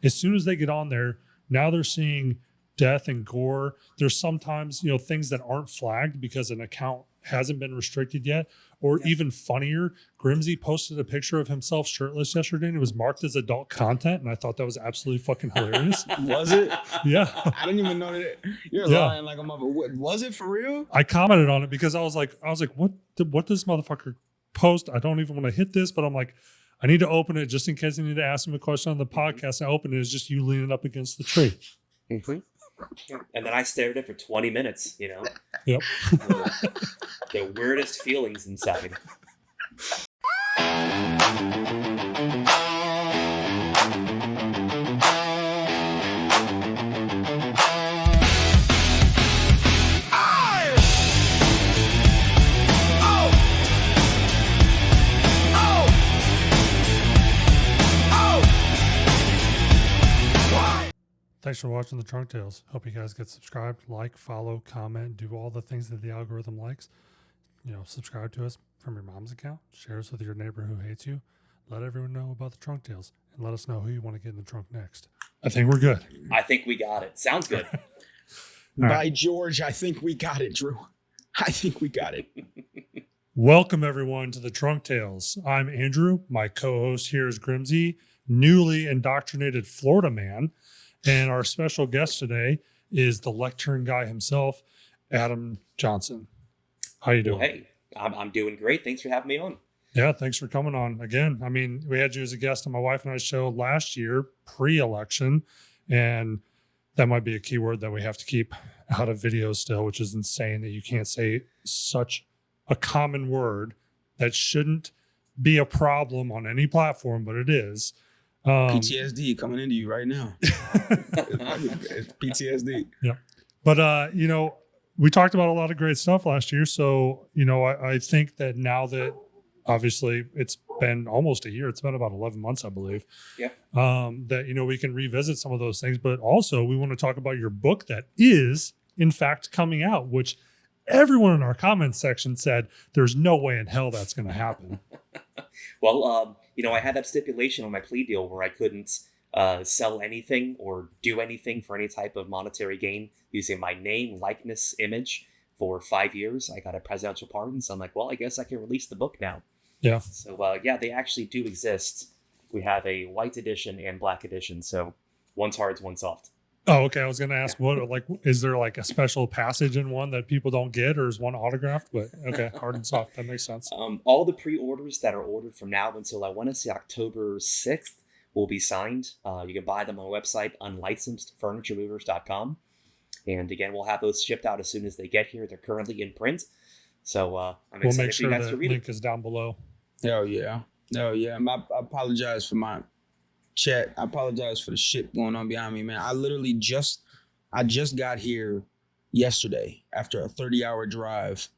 as soon as they get on there, now they're seeing death and gore. There's sometimes, things that aren't flagged because an account hasn't been restricted yet. Or even funnier, Grimzy posted a picture of himself shirtless yesterday and it was marked as adult content. And I thought that was absolutely fucking hilarious. Was it? Yeah. I didn't even know that. You're lying like a mother. Was it for real? I commented on it because I was like, what does motherfucker post? I don't even want to hit this, but I'm like, I need to open it just in case I need to ask him a question on the podcast. And I open it, it's just you leaning up against the tree. Mm-hmm. And then I stared at it for 20 minutes, Yep. The weirdest feelings inside. Thanks for watching the Trunk Tales. Hope you guys get subscribed, like, follow, comment, do all the things that the algorithm likes. Subscribe to us from your mom's account. Share us with your neighbor who hates you. Let everyone know about the Trunk Tales and let us know who you want to get in the trunk next. I think we're good. I think we got it. Sounds good. By George, I think we got it, Drew. I think we got it. Welcome, everyone, to the Trunk Tales. I'm Andrew. My co-host here is Grimzy, newly indoctrinated Florida man. And our special guest today is the Lectern Guy himself, Adam Johnson. How you doing? Well, hey, I'm doing great. Thanks for having me on. Yeah, thanks for coming on again. I mean, we had you as a guest on my wife and I's show last year, pre-election, and that might be a keyword that we have to keep out of videos still, which is insane that you can't say such a common word that shouldn't be a problem on any platform, but it is. PTSD coming into you right now. It's PTSD. Yeah. But, we talked about a lot of great stuff last year. So, I think that now that obviously it's been almost a year, it's been about 11 months, I believe. Yeah. That, we can revisit some of those things. But also we want to talk about your book that is, in fact, coming out, which everyone in our comments section said there's no way in hell that's going to happen. Well, I had that stipulation on my plea deal where I couldn't sell anything or do anything for any type of monetary gain using my name, likeness, image for 5 years. I got a presidential pardon, so I'm like, well, I guess I can release the book now. Yeah. So, they actually do exist. We have a white edition and black edition, so one's hard, one's soft. Oh, okay. I was going to ask is there like a special passage in one that people don't get, or is one autographed? But okay, hard and soft. That makes sense. All the pre-orders that are ordered from now until I want to say October 6th will be signed. You can buy them on our website, unlicensed.furnituremovers.com. And again, we'll have those shipped out as soon as they get here. They're currently in print. So I'm we'll excited make sure for you guys to the read link it. is down below. Oh, yeah. I apologize for my chat. I apologize for the shit going on behind me, man. I just got here yesterday after a 30-hour drive.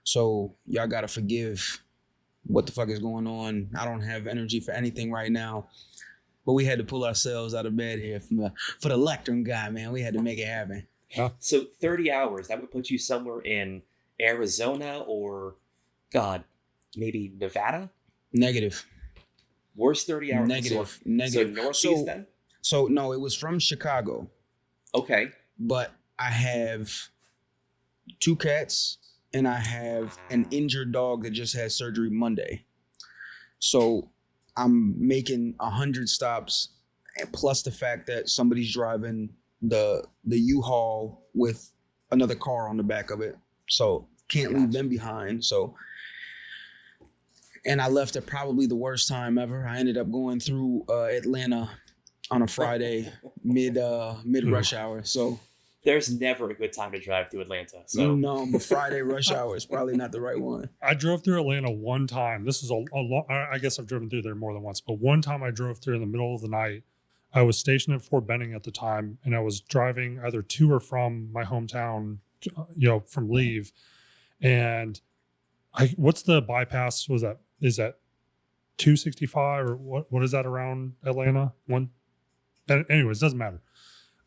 So y'all got to forgive what the fuck is going on. I don't have energy for anything right now. But we had to pull ourselves out of bed here for the Lectern Guy, man. We had to make it happen. Yeah. So 30 hours, that would put you somewhere in Arizona or, God, maybe Nevada? Negative. Worst 30 hours. Negative. So northeast then? So no, it was from Chicago. Okay. But I have 2 cats and I have an injured dog that just had surgery Monday. So I'm making 100 stops, and plus the fact that somebody's driving the U-Haul with another car on the back of it. So can't leave them behind. So, and I left at probably the worst time ever. I ended up going through Atlanta on a Friday mid rush hour. So there's never a good time to drive through Atlanta. So no, but Friday rush hour is probably not the right one. I drove through Atlanta one time. This is a long, I guess I've driven through there more than once, but one time I drove through in the middle of the night. I was stationed at Fort Benning at the time, and I was driving either to or from my hometown, from leave. And what's the bypass? Is that 265 or what is that around Atlanta? Anyways, doesn't matter.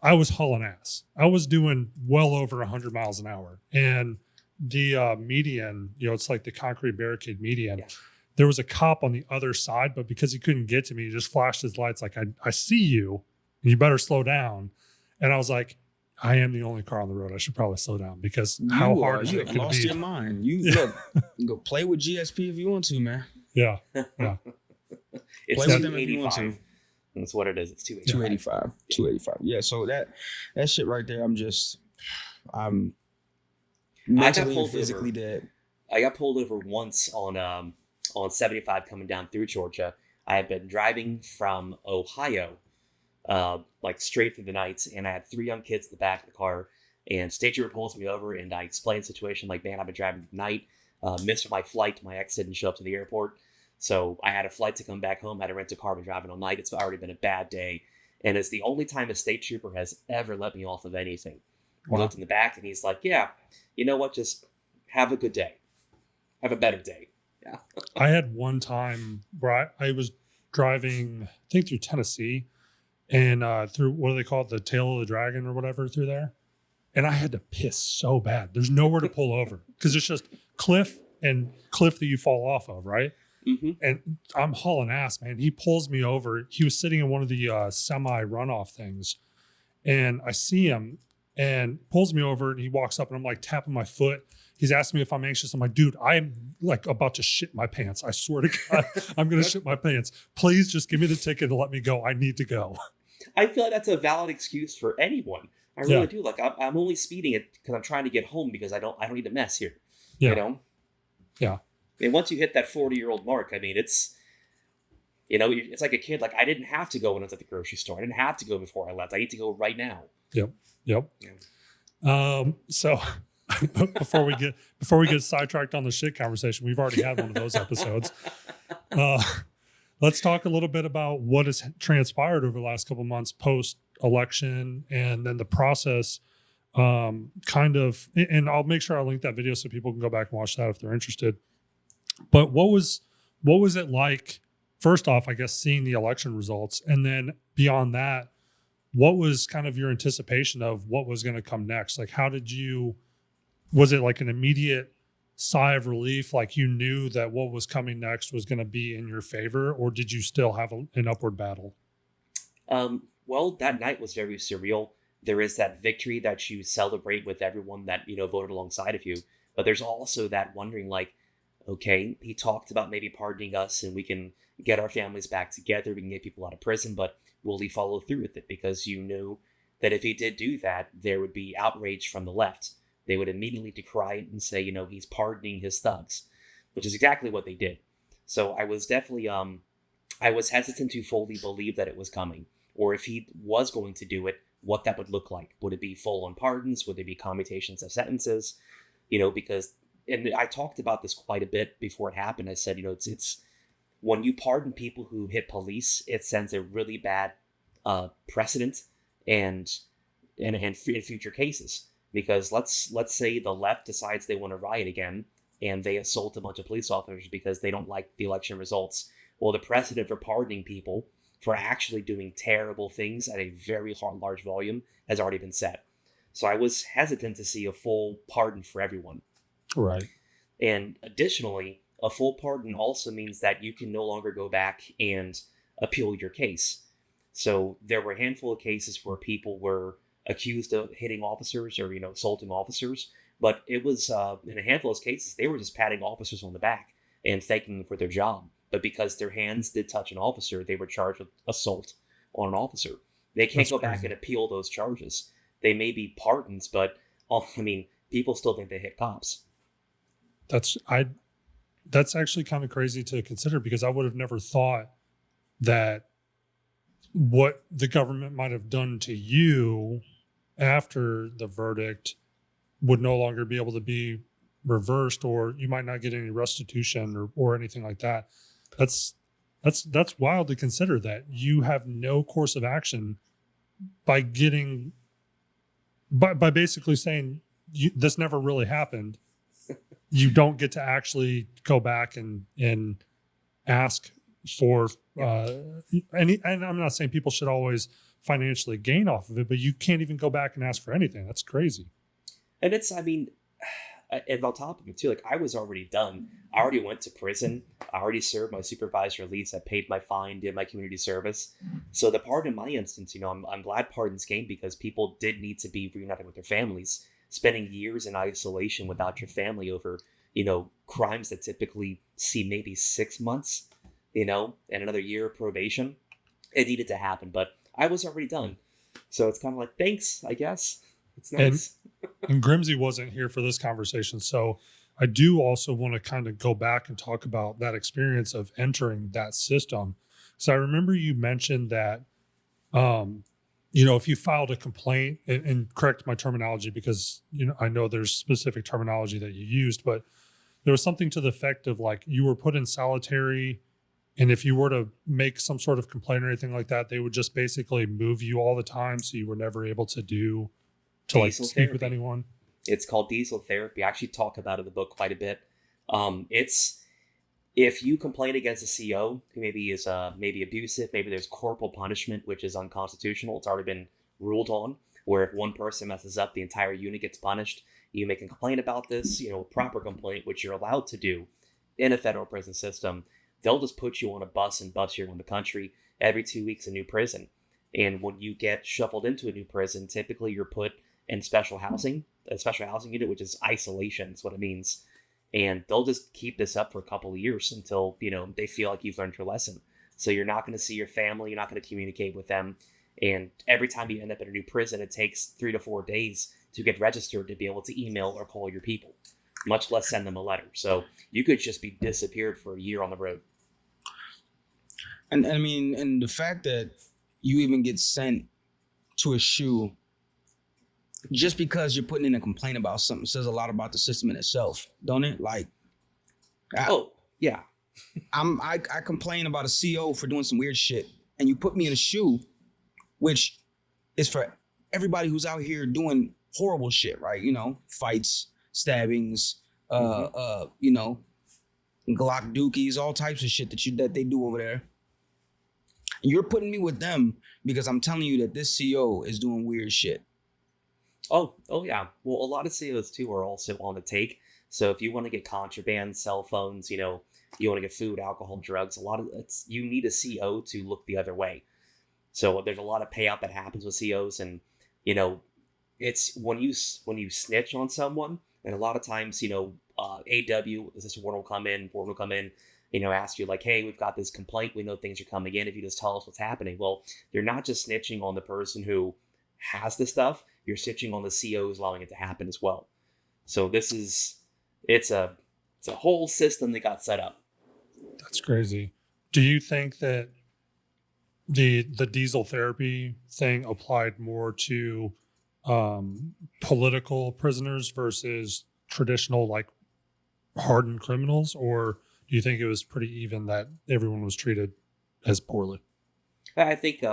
I was hauling ass. I was doing well over 100 miles an hour. And the median, it's like the concrete barricade median. Yeah. There was a cop on the other side, but because he couldn't get to me, he just flashed his lights like, I see you. You better slow down. And I was like, I am the only car on the road. I should probably slow down because how hard is you it have going to lost be? your mind. You go play with GSP if you want to, man. Yeah. It's Play with them if you want to. 285. That's what it is. It's 285. 285. Yeah. So that shit right there, I'm I got mentally and pulled physically over. dead. I got pulled over once on 75 coming down through Georgia. I had been driving from Ohio, like straight through the night, and I had 3 young kids in the back of the car. And state trooper pulls me over, and I explained the situation like, man, I've been driving tonight, missed my flight. My ex didn't show up to the airport, so I had a flight to come back home. I had to rent a car. I've been driving all night. It's already been a bad day, and it's the only time a state trooper has ever let me off of anything. Wow. I looked in the back, and he's like, yeah, you know what? Just have a good day. Have a better day. Yeah. I had one time where I was driving, I think through Tennessee and through, what do they call it? The tail of the dragon or whatever through there. And I had to piss so bad. There's nowhere to pull over because it's just cliff and cliff that you fall off of, right? Mm-hmm. And I'm hauling ass, man. He pulls me over. He was sitting in one of the semi runoff things. And I see him and pulls me over and he walks up and I'm like tapping my foot. He's asking me if I'm anxious. I'm like, dude, I'm like about to shit my pants. I swear to God, I'm going to shit my pants. Please just give me the ticket and let me go. I need to go. I feel like that's a valid excuse for anyone. I really do. Like I'm only speeding it because I'm trying to get home because I don't need a mess here. Yeah. You know? Yeah. And once you hit that 40-year-old mark, I mean, it's, you know, it's like a kid. Like I didn't have to go when I was at the grocery store. I didn't have to go before I left. I need to go right now. Yep. Yeah. So before we get sidetracked on the shit conversation, we've already had one of those episodes. Let's talk a little bit about what has transpired over the last couple of months post election and then the process kind of, and I'll make sure I link that video so people can go back and watch that if they're interested. But what was it like, first off, I guess, seeing the election results, and then beyond that, what was kind of your anticipation of what was going to come next? Like, was it like an immediate sigh of relief? Like you knew that what was coming next was going to be in your favor, or did you still have an upward battle? Well, that night was very surreal. There is that victory that you celebrate with everyone that, you know, voted alongside of you. But there's also that wondering, like, okay, he talked about maybe pardoning us and we can get our families back together. We can get people out of prison, but will he follow through with it? Because you knew that if he did do that, there would be outrage from the left. They would immediately decry it and say, you know, he's pardoning his thugs, which is exactly what they did. So I was definitely, I was hesitant to fully believe that it was coming, or if he was going to do it, what that would look like. Would it be full-on pardons? Would there be commutations of sentences? You know, because, and I talked about this quite a bit before it happened. I said, you know, it's when you pardon people who hit police, it sends a really bad precedent and in future cases. Because let's say the left decides they want to riot again and they assault a bunch of police officers because they don't like the election results. Well, the precedent for pardoning people for actually doing terrible things at a very large volume has already been set. So I was hesitant to see a full pardon for everyone. Right. And additionally, a full pardon also means that you can no longer go back and appeal your case. So there were a handful of cases where people were accused of hitting officers or, you know, assaulting officers. But it was, in a handful of cases, they were just patting officers on the back and thanking them for their job. But because their hands did touch an officer, they were charged with assault on an officer. They can't go back and appeal those charges. They may be pardons, but, I mean, people still think they hit cops. That's actually kind of crazy to consider, because I would have never thought that what the government might have done to you after the verdict would no longer be able to be reversed, or you might not get any restitution or anything like that. That's wild to consider, that you have no course of action by basically saying this never really happened. You don't get to actually go back and ask for and I'm not saying people should always financially gain off of it, but you can't even go back and ask for anything. That's crazy. And it's, I mean, and on top of it too, like I was already done. I already went to prison. I already served my supervised release. I paid my fine, did my community service. So the pardon in my instance, I'm glad pardons came because people did need to be reunited with their families. Spending years in isolation without your family over, crimes that typically see maybe 6 months, and another year of probation, it needed to happen. But I was already done. So it's kind of like, thanks, I guess. It's nice. And Grimzy wasn't here for this conversation. So I do also want to kind of go back and talk about that experience of entering that system. So I remember you mentioned that, if you filed a complaint, and correct my terminology because, I know there's specific terminology that you used, but there was something to the effect of like you were put in solitary. And if you were to make some sort of complaint or anything like that, they would just basically move you all the time. So you were never able to speak with anyone. It's called diesel therapy. I actually talk about it in the book quite a bit. It's if you complain against a CO who maybe is maybe abusive, maybe there's corporal punishment, which is unconstitutional. It's already been ruled on, where if one person messes up, the entire unit gets punished. You make a complaint about this, proper complaint, which you're allowed to do in a federal prison system. They'll just put you on a bus and bus you around the country. Every 2 weeks, a new prison. And when you get shuffled into a new prison, typically you're put in a special housing unit, which is isolation, is what it means. And they'll just keep this up for a couple of years until, they feel like you've learned your lesson. So you're not going to see your family. You're not going to communicate with them. And every time you end up in a new prison, it takes 3 to 4 days to get registered to be able to email or call your people, much less send them a letter. So you could just be disappeared for a year on the road. And the fact that you even get sent to a SHU just because you're putting in a complaint about something says a lot about the system in itself, don't it? Like, yeah. I complain about a CO for doing some weird shit, and you put me in a SHU, which is for everybody who's out here doing horrible shit, right? Fights, stabbings, Glock dookies, all types of shit that they do over there. And you're putting me with them because I'm telling you that this CO is doing weird shit. Oh yeah. Well, a lot of COs too are also on the take. So if you want to get contraband, cell phones, you want to get food, alcohol, drugs, you need a CO to look the other way. So there's a lot of payout that happens with COs, and it's when you snitch on someone, and a lot of times AW, this warden will come in, ask you like, hey, we've got this complaint. We know things are coming in. If you just tell us what's happening. Well, you're not just snitching on the person who has the stuff. You're snitching on the COs allowing it to happen as well. So it's a whole system that got set up. That's crazy. Do you think that the diesel therapy thing applied more to political prisoners versus traditional like hardened criminals, or do you think it was pretty even that everyone was treated as poorly? I think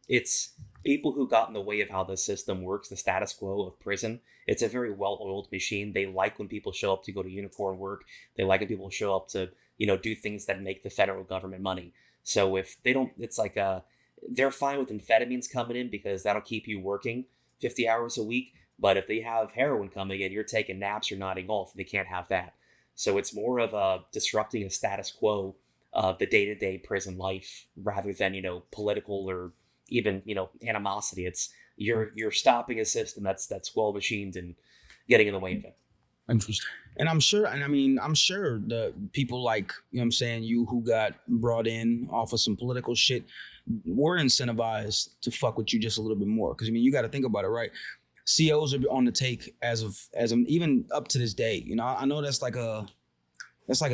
it's people who got in the way of how the system works, the status quo of prison. It's a very well-oiled machine. They like when people show up to go to uniform work. They like when people show up to, do things that make the federal government money. So if they don't, it's like they're fine with amphetamines coming in because that'll keep you working 50 hours a week. But if they have heroin coming in, you're taking naps, you're nodding off, and they can't have that. So it's more of disrupting a status quo of the day-to-day prison life rather than, political or even, animosity. It's you're stopping a system that's well machined and getting in the way of it. Interesting. And I'm sure the people like, you who got brought in off of some political shit were incentivized to fuck with you just a little bit more. Because you got to think about it, right? COs are on the take as even up to this day. I know that's like a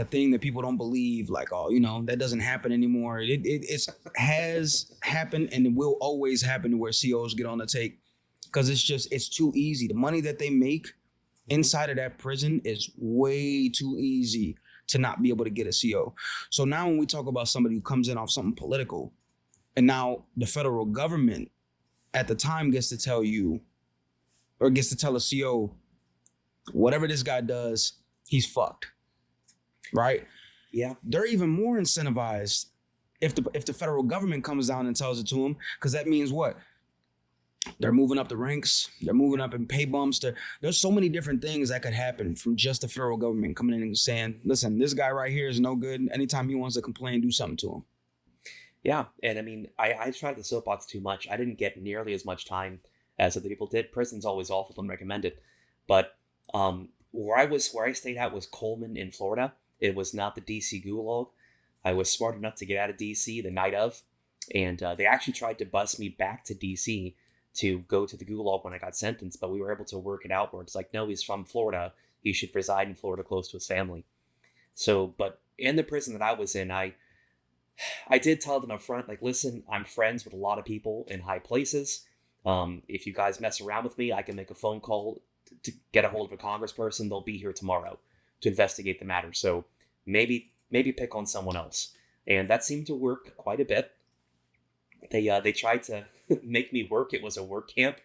thing that people don't believe. Like, that doesn't happen anymore. It has happened and it will always happen to where COs get on the take because it's too easy. The money that they make inside of that prison is way too easy to not be able to get a CO. So now when we talk about somebody who comes in off something political, and now the federal government at the time gets to tell you, or gets to tell a CO, whatever this guy does, he's fucked, right? Yeah. They're even more incentivized if the federal government comes down and tells it to them, because that means what? They're moving up the ranks. They're moving up in pay bumps. There's so many different things that could happen from just the federal government coming in and saying, listen, this guy right here is no good. Anytime he wants to complain, do something to him. Yeah, and I mean, I tried the soapbox too much. I didn't get nearly as much time as other people did. Prison's always awful, don't recommend it. But where I stayed at was Coleman in Florida. It was not the DC gulag. I was smart enough to get out of DC the night of, and they actually tried to bus me back to DC to go to the gulag when I got sentenced, but we were able to work it out where it's like, no, he's from Florida. He should reside in Florida close to his family. So, but in the prison that I was in, I did tell them up front, like, listen, I'm friends with a lot of people in high places. If you guys mess around with me, I can make a phone call to get a hold of a congressperson. They'll be here tomorrow to investigate the matter. So maybe pick on someone else. And that seemed to work quite a bit. They tried to make me work. It was a work camp.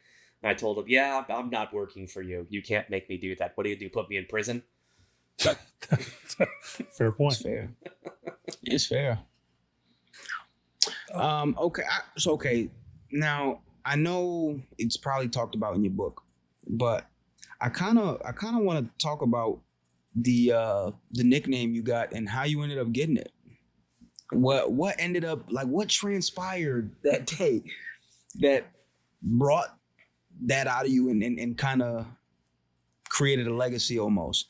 And I told them, yeah, I'm not working for you. You can't make me do that. What do you do? Put me in prison? Fair point. It's fair. It's fair. Okay. Now I know it's probably talked about in your book, but I kind of want to talk about the nickname you got and how you ended up getting it. What ended up, like, what transpired that day that brought that out of you and kind of created a legacy almost?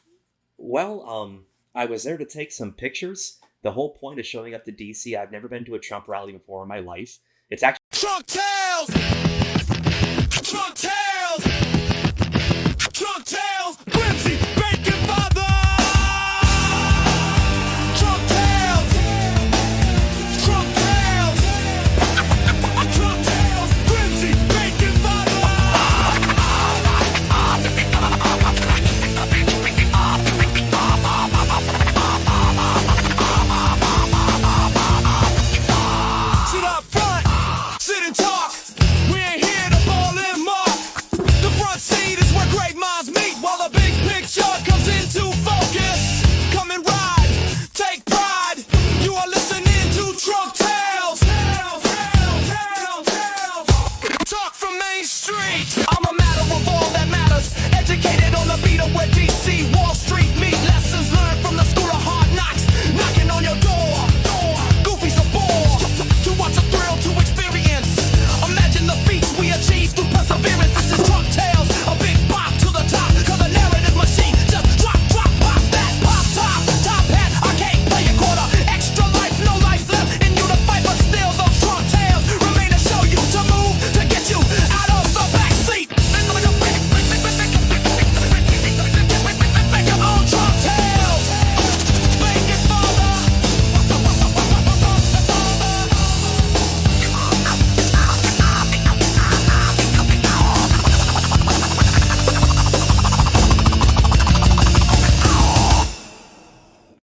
Well, I was there to take some pictures. The whole point of showing up to DC, I've never been to a Trump rally before in my life. It's actually Trunk Tales! Trunk Tales! Trunk Tales! Grimzy! Bacon Father! Trunk Tales! Trunk Tales! Trunk Tales! Grimzy! Bacon Sit up front! Sit and talk! We ain't here to ball and mark! The front seat is where great minds meet while the big picture comes into focus. Come and ride, take pride. You are listening to Trunk Tales. Talk from Main Street. I'm a matter of all that matters. Educated on the beat of where DC, Wall Street meet. Lessons learned from the